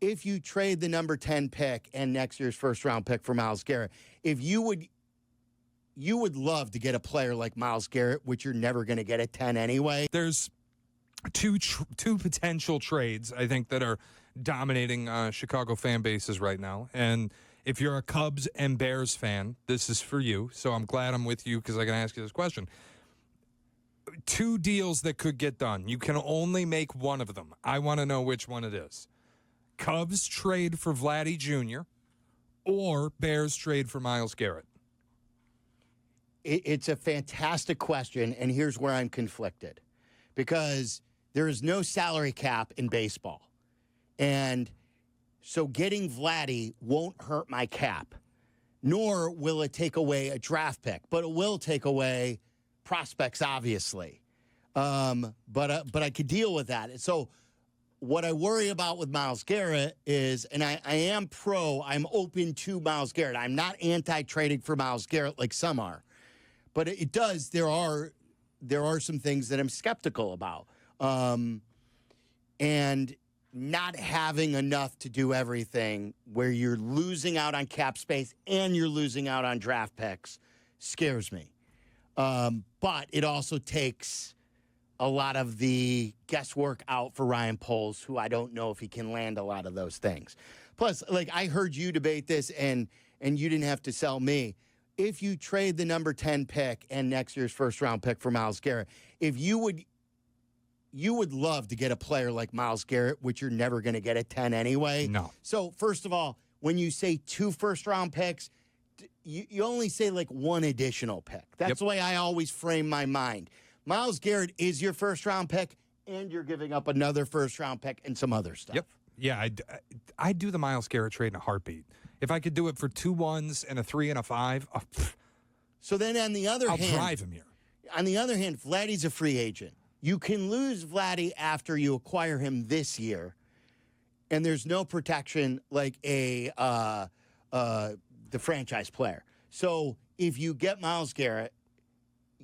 if you trade the number 10 pick and next year's first-round pick for Myles Garrett, if you would love to get a player like Myles Garrett, which you're never going to get at 10 anyway. There's two potential trades, I think, that are dominating Chicago fan bases right now. And if you're a Cubs and Bears fan, this is for you. So I'm glad I'm with you because I can ask you this question. Two deals that could get done. You can only make one of them. I want to know which one it is. Cubs trade for Vladdy Jr. or Bears trade for Myles Garrett? It's a fantastic question, and here's where I'm conflicted. Because there is no salary cap in baseball. And so getting Vladdy won't hurt my cap, nor will it take away a draft pick. But it will take away prospects, obviously. But I could deal with that. So what I worry about with Myles Garrett is, and I'm open to Myles Garrett. I'm not anti-trading for Myles Garrett like some are. But there are some things that I'm skeptical about. And not having enough to do everything where you're losing out on cap space and you're losing out on draft picks scares me. But it also takes a lot of the guesswork out for Ryan Poles, who I don't know if he can land a lot of those things. Plus, like, I heard you debate this, and you didn't have to sell me. If you trade the number 10 pick and next year's first-round pick for Myles Garrett, if you would love to get a player like Myles Garrett, which you're never going to get at 10 anyway. No. So, first of all, when you say 2 first-round picks, you only say, like, 1 additional pick. That's the way I always frame my mind. Myles Garrett is your first-round pick, and you're giving up another first-round pick and some other stuff. Yep. Yeah, I'd do the Myles Garrett trade in a heartbeat. If I could do it for 2 1s and a 3 and a 5. So then on the other hand, I'll drive him here. On the other hand, Vladdy's a free agent. You can lose Vladdy after you acquire him this year, and there's no protection like the franchise player. So if you get Myles Garrett,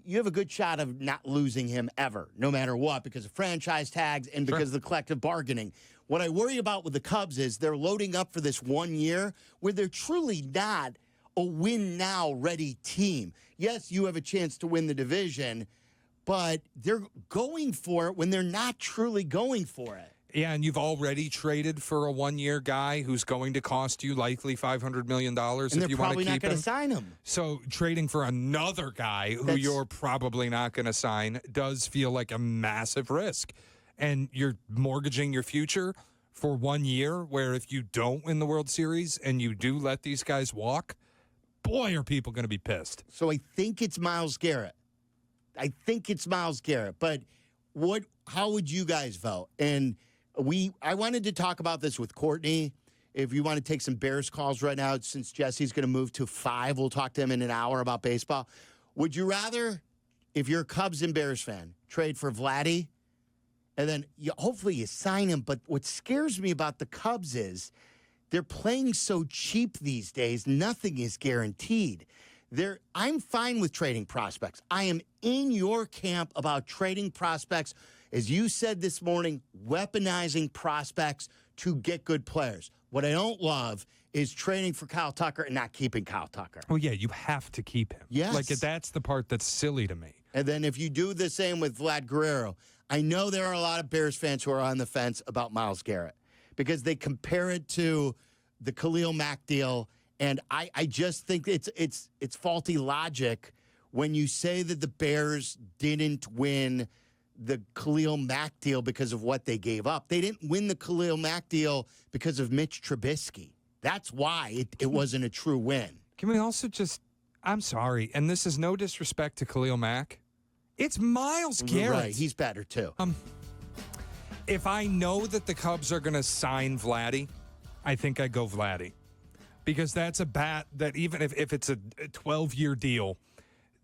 you have a good shot of not losing him ever, no matter what, because of franchise tags and because of the collective bargaining. What I worry about with the Cubs is they're loading up for this 1 year where they're truly not a win-now ready team. Yes, you have a chance to win the division, but they're going for it when they're not truly going for it. Yeah, and you've already traded for a 1-year guy who's going to cost you likely $500 million if you want to keep him. And they're probably not going to sign him. So trading for another guy who you're probably not going to sign does feel like a massive risk. And you're mortgaging your future for 1 year, where if you don't win the World Series and you do let these guys walk, boy, are people going to be pissed. So I think it's Myles Garrett. But how would you guys vote? And I wanted to talk about this with Courtney. If you want to take some Bears calls right now, since Jesse's going to move to 5, we'll talk to him in an hour about baseball. Would you rather, if you're a Cubs and Bears fan, trade for Vladdy, and then hopefully you sign him? But what scares me about the Cubs is they're playing so cheap these days, nothing is guaranteed. I'm fine with trading prospects. I am in your camp about trading prospects. As you said this morning, weaponizing prospects to get good players. What I don't love is trading for Kyle Tucker and not keeping Kyle Tucker. Well, yeah, you have to keep him. Yes. Like, that's the part that's silly to me. And then if you do the same with Vlad Guerrero, I know there are a lot of Bears fans who are on the fence about Myles Garrett because they compare it to the Khalil Mack deal. And I just think it's faulty logic when you say that the Bears didn't win the Khalil Mack deal because of what they gave up. They didn't win the Khalil Mack deal because of Mitch Trubisky. That's why it wasn't a true win. Can we also I'm sorry, and this is no disrespect to Khalil Mack. It's Myles Garrett. Right, he's better too. If I know that the Cubs are going to sign Vladdy, I think I go Vladdy. Because that's a bat that even if it's a 12-year deal,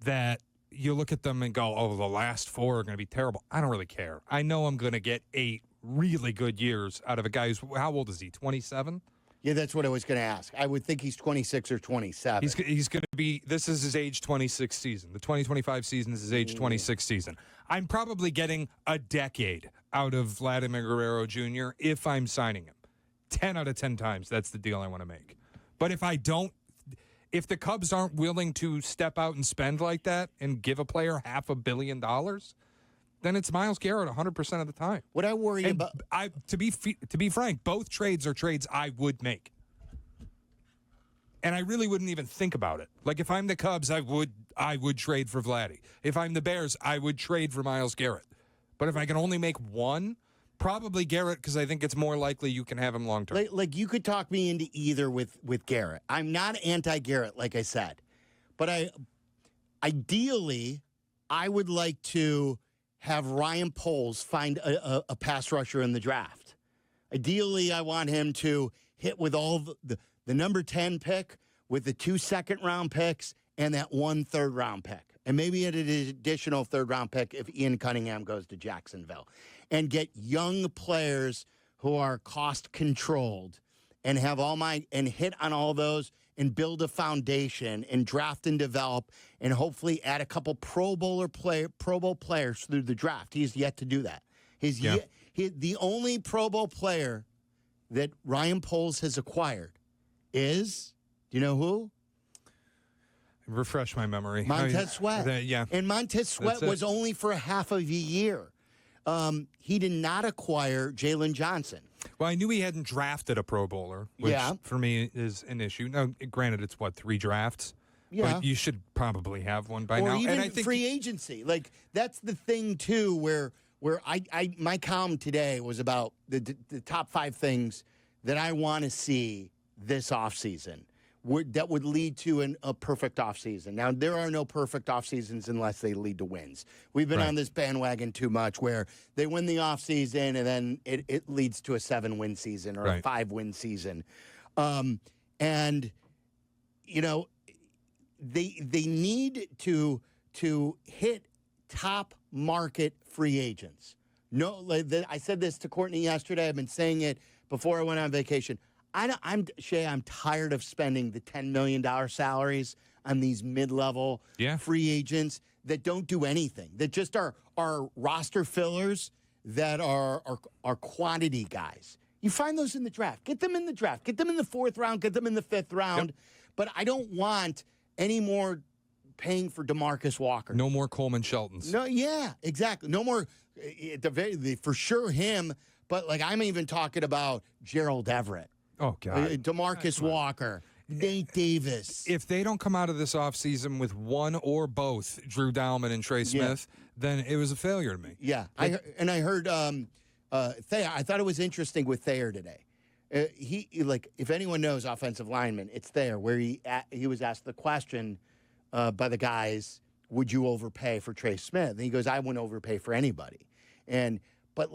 that you look at them and go, oh, the last 4 are going to be terrible. I don't really care. I know I'm going to get 8 really good years out of a guy who's, how old is he, 27? Yeah, that's what I was going to ask. I would think he's 26 or 27. He's going to be, this is his age 26 season. The 2025 season is his age 26 season. I'm probably getting a decade out of Vladimir Guerrero Jr. if I'm signing him. 10 out of 10 times, that's the deal I want to make. But if the Cubs aren't willing to step out and spend like that and give a player $500 million, then it's Myles Garrett 100% of the time. What I worry about, to be frank, both trades are trades I would make. And I really wouldn't even think about it. Like, if I'm the Cubs, I would trade for Vladdy. If I'm the Bears, I would trade for Myles Garrett. But if I can only make one, probably Garrett, because I think it's more likely you can have him long term. like you could talk me into either with Garrett. I'm not anti-Garrett, like I said. But ideally, I would like to have Ryan Poles find a pass rusher in the draft. Ideally, I want him to hit with all the number 10 pick, with the 2 second-round picks, and that 1 third-round pick. And maybe an additional third-round pick if Ian Cunningham goes to Jacksonville. And get young players who are cost-controlled and have and hit on all those and build a foundation and draft and develop and hopefully add a couple Pro Bowl players through the draft. He's yet to do that. The only Pro Bowl player that Ryan Poles has acquired is, do you know who? Refresh my memory. Montez Sweat. Yeah. And Montez Sweat was only for half of a year. He did not acquire Jalen Johnson. Well, I knew he hadn't drafted a Pro Bowler, which for me is an issue. Now, granted, it's 3 drafts? Yeah. But you should probably have one by now. Or even and I think free agency. Like, that's the thing, too, where my column today was about the top 5 things that I want to see this offseason that would lead to a perfect offseason. Now, there are no perfect offseasons unless they lead to wins. We've been on this bandwagon too much where they win the offseason and then it leads to a 7-win season or a 5-win season. And, you know, they need to hit top market free agents. No, I said this to Courtney yesterday. I've been saying it before I went on vacation. Shea, I'm tired of spending the $10 million salaries on these mid-level free agents that don't do anything, that just are roster fillers, that are quantity guys. You find those in the draft. Get them in the draft. Get them in the 4th round. Get them in the 5th round. Yep. But I don't want any more paying for DeMarcus Walker. No more Coleman Sheltons. No, yeah, exactly. No more, for sure him, but like I'm even talking about Gerald Everett. Oh, God. DeMarcus Walker, Nate Davis. If they don't come out of this offseason with one or both Drew Dalman and Trey Smith, then it was a failure to me. Yeah. I heard Thayer. I thought it was interesting with Thayer today. He if anyone knows offensive lineman, it's Thayer, where he was asked the question by the guys, would you overpay for Trey Smith? And he goes, I wouldn't overpay for anybody. But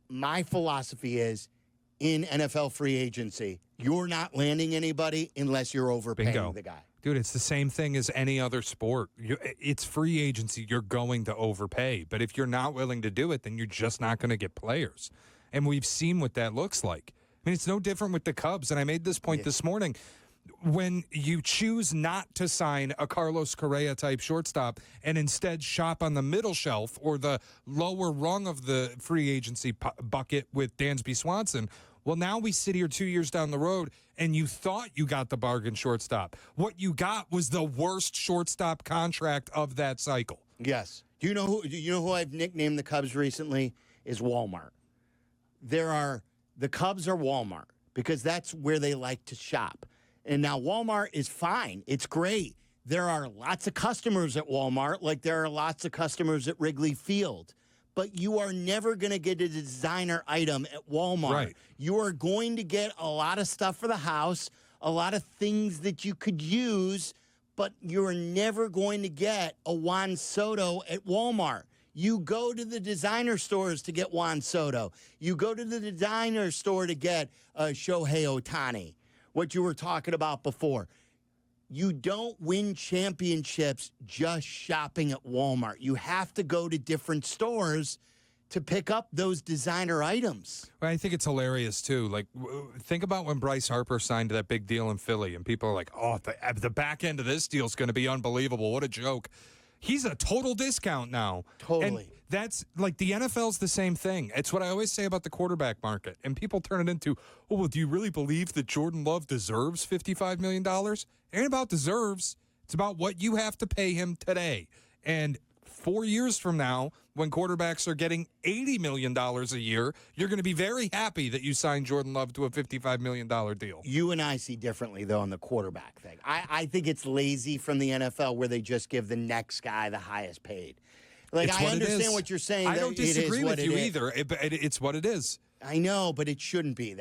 my philosophy is, in NFL free agency, you're not landing anybody unless you're overpaying the guy. Dude, it's the same thing as any other sport. It's free agency. You're going to overpay. But if you're not willing to do it, then you're just not going to get players. And we've seen what that looks like. I mean, it's no different with the Cubs. And I made this point this morning. When you choose not to sign a Carlos Correa-type shortstop and instead shop on the middle shelf or the lower rung of the free agency bucket with Dansby Swanson, well, now we sit here 2 years down the road, and you thought you got the bargain shortstop. What you got was the worst shortstop contract of that cycle. Yes. Do you know who I've nicknamed the Cubs recently? Is Walmart. The Cubs are Walmart because that's where they like to shop. And now Walmart is fine. It's great. There are lots of customers at Walmart, like there are lots of customers at Wrigley Field. But you are never going to get a designer item at Walmart. Right. You are going to get a lot of stuff for the house, a lot of things that you could use, but you're never going to get a Juan Soto at Walmart. You go to the designer stores to get Juan Soto. You go to the designer store to get Shohei Ohtani. What you were talking about before. You don't win championships just shopping at Walmart. You have to go to different stores to pick up those designer items. Well, I think it's hilarious, too. Like, think about when Bryce Harper signed that big deal in Philly, and people are like, oh, the back end of this deal is going to be unbelievable. What a joke. he's a total discount now. Totally. And that's like the NFL's the same thing. It's what I always say about the quarterback market. And people turn it into, oh, well, do you really believe that Jordan Love deserves $55 million? It ain't about deserves. It's about what you have to pay him today. And 4 years from now, when quarterbacks are getting $80 million a year, you're going to be very happy that you signed Jordan Love to a $55 million deal. You and I see differently, though, on the quarterback thing. I think it's lazy from the NFL where they just give the next guy the highest paid. Like, I understand what you're saying. I don't disagree with you is. either. It's what it is. I know, but it shouldn't be that.